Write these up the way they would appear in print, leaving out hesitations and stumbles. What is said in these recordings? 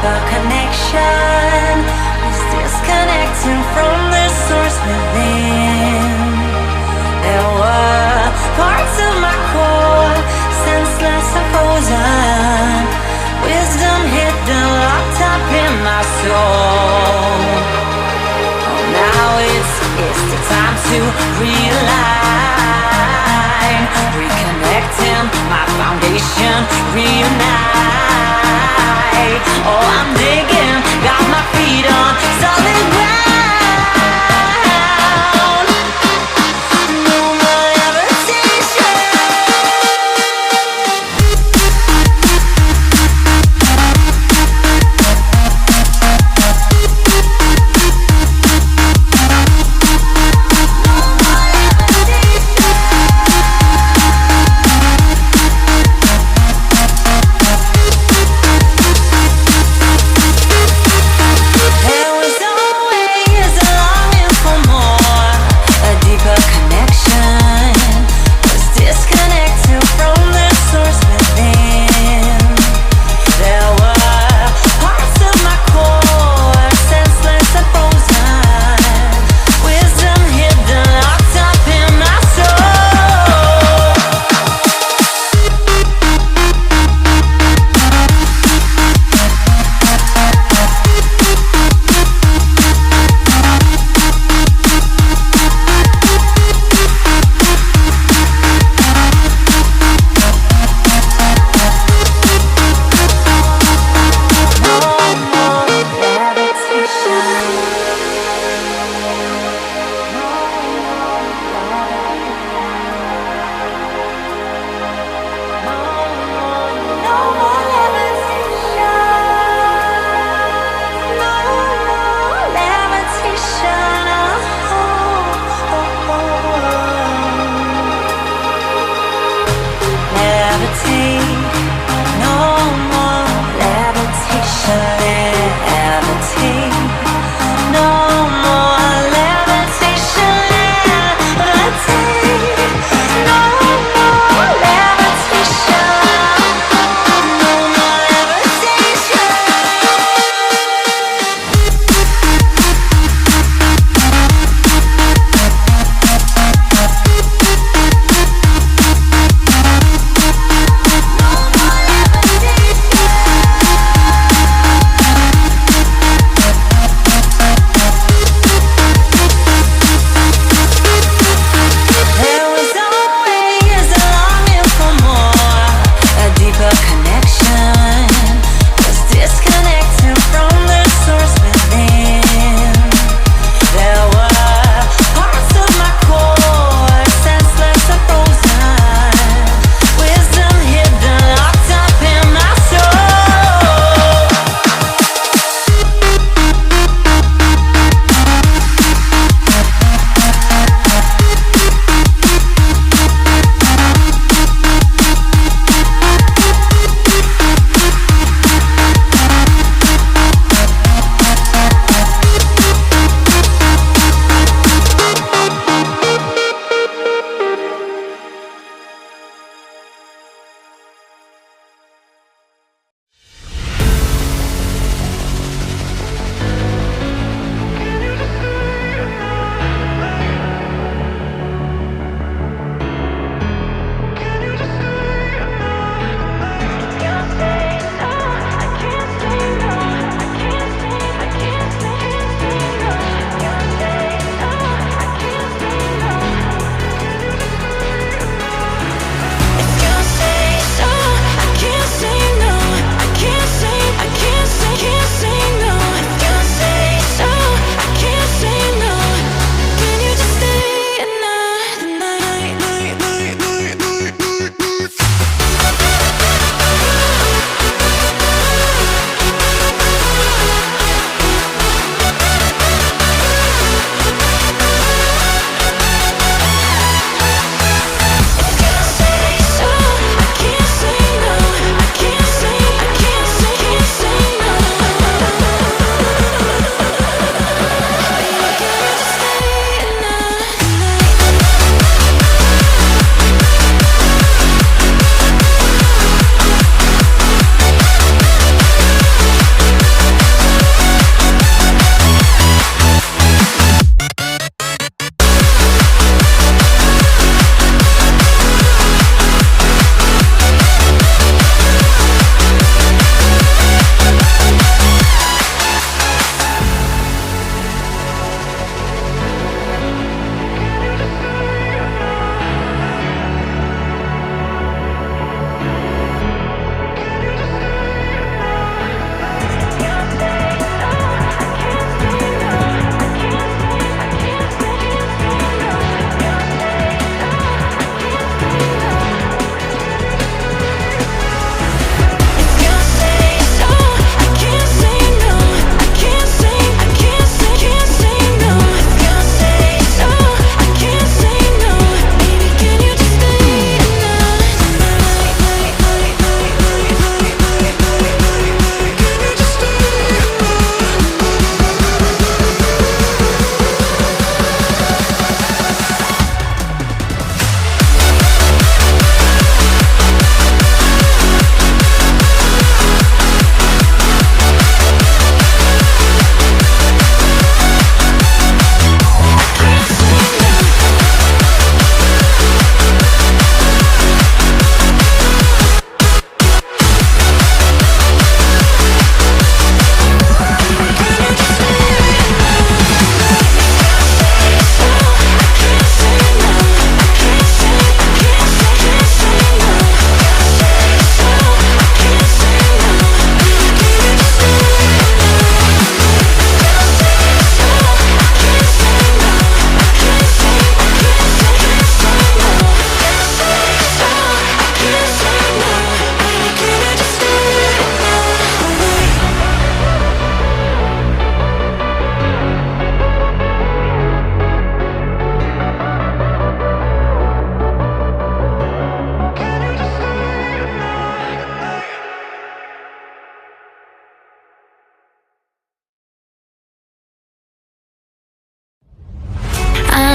the connection is disconnecting from the source within. There were parts of my core, senseless and frozen, wisdom hidden, locked up in my soul. Oh, now it's the time to realign, reconnecting my foundation, reunite. Oh, I'm digging, got my feet on solid ground. No more levitation. There was always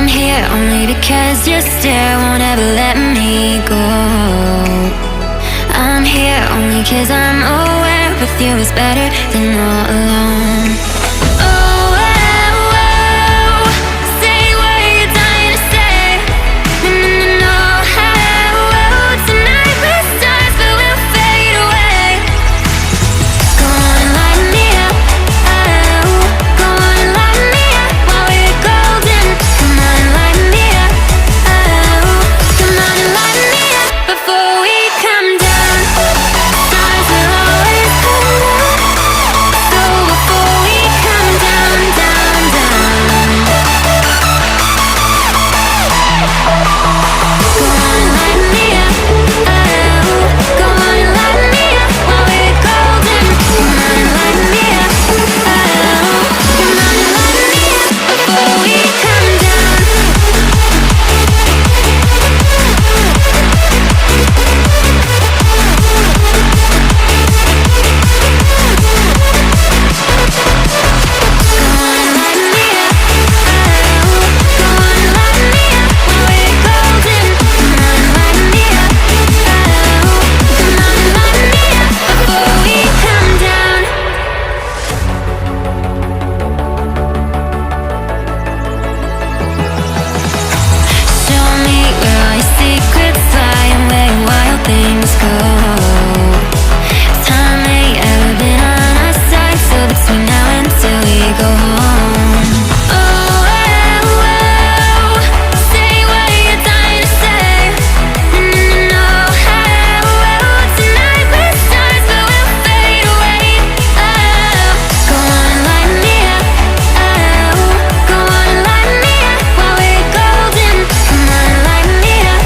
I'm here only because your stare won't ever let me go. I'm here only cause I'm aware with you is better than all alone. Oh, oh, oh, say what you're dying to say. No, no, no, oh, oh, tonight we're stars but we'll fade away. Go on and light me up, oh, go on and light me up while we're golden. Come on and light me up, oh, come on and light me up before we come down. Stars will always come down, so before we come down, down, down. Go on and light me up, oh, go on and light me up while we're golden. Come on and light me up, oh, come on and light me up before we come down. Go on and light me up, oh, go on and light me up while we're golden. Come on and light me up, oh, come on and light me up before we come down. Show me where all your secrets lie and where your wild things go. Time ain't ever been on our side, so between now and till we go home. Oh, oh, oh, say what you're dying to say. No, no, no, oh, oh, tonight we're stars but we'll fade away. Oh, go on and light me up, oh, go on and light me up while we're golden. Come on and light me up,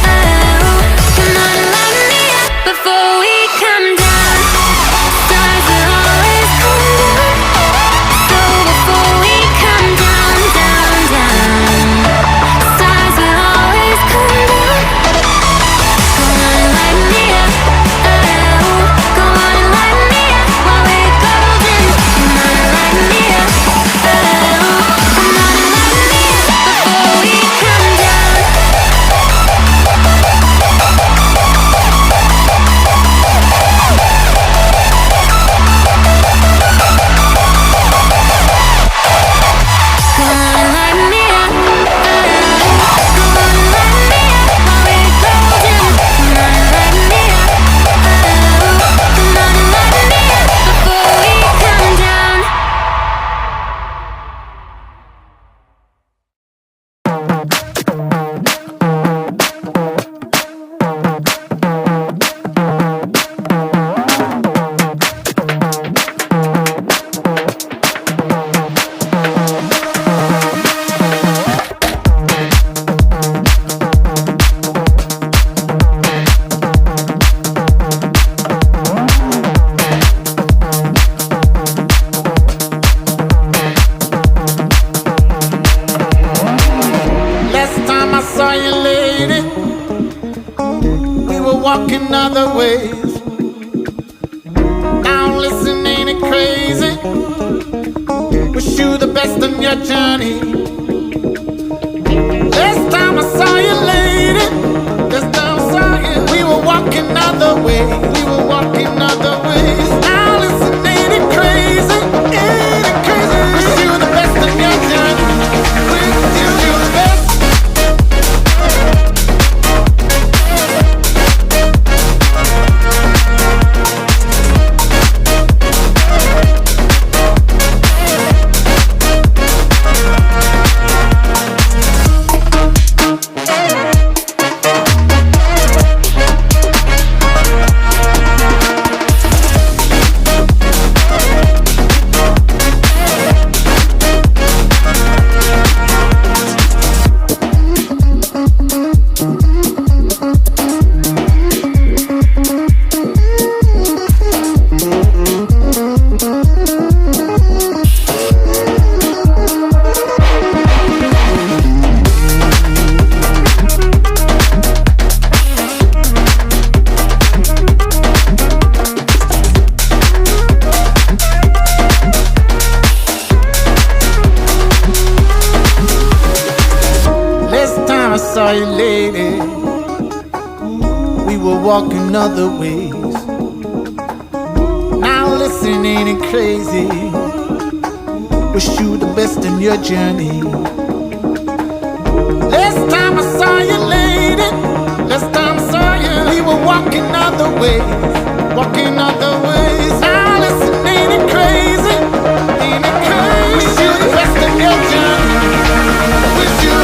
oh, come on and light me up before we come down. Stars will always come down, so before we come down, down, down. Stars will always come down. Go on and light me up, oh, go on and light me up while we're golden. Come on and light me up, oh, come on and light me up before we come down. Go on and light me up, oh, go on and light me up while we're golden. Come on and light me up, oh, come on and light me up before we come down. Last time I saw you, lady, we were walking other ways. Now listen, ain't it crazy? Wish you the best on your journey. Last time I saw you, lady, last time I saw you, we were walking other ways. We were walking other ways. Now listen, ain't it crazy? Ain't it crazy? Wish you the best on your journey. Wish you the best. time I saw you, lady, we were walking other ways. Now listen, ain't it crazy? Wish you the best in your journey. Last time I saw you, lady, last time I saw you, we were walking other ways, walking other ways. Now listen, ain't it crazy? Ain't it crazy? Wish you the best in your journey. Wish you.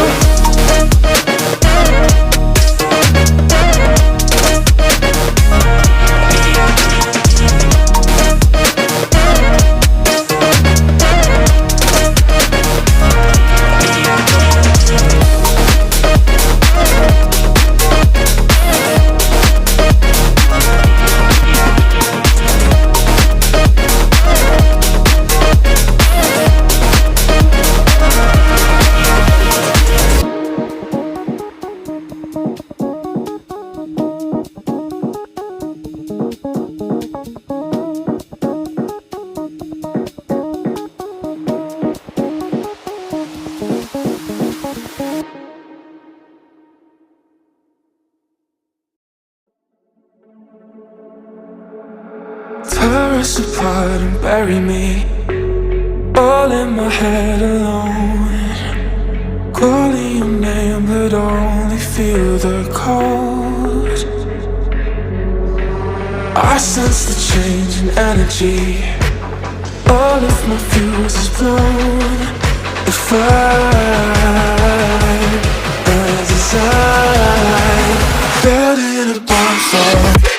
Tear us apart and bury me all in my head alone, calling your name but only feel the cold. I sense the change in energy, all of my fuse is blown. The fire burns inside, buried in a bonfire.